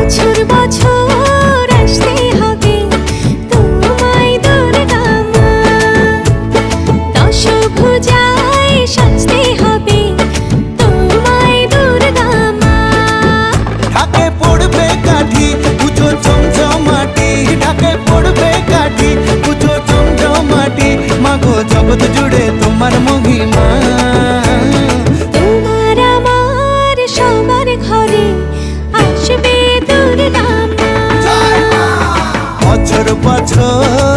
বছর বছর আসতে হবে তোমায় দুর্গা মা, দশভুজায় সাজতে হবে তোমায় দুর্গা মা। ঢাকে পড়বে কাঠি পুজো চমচমাটি, ঢাকে পড়বে কাঠি পুজো চমচমাটি, মাগো জগৎ জুড়ে তোমার মহিমা। তোমার আমার সবার ঘরে আসবে দুর্গা মা। বছর বছর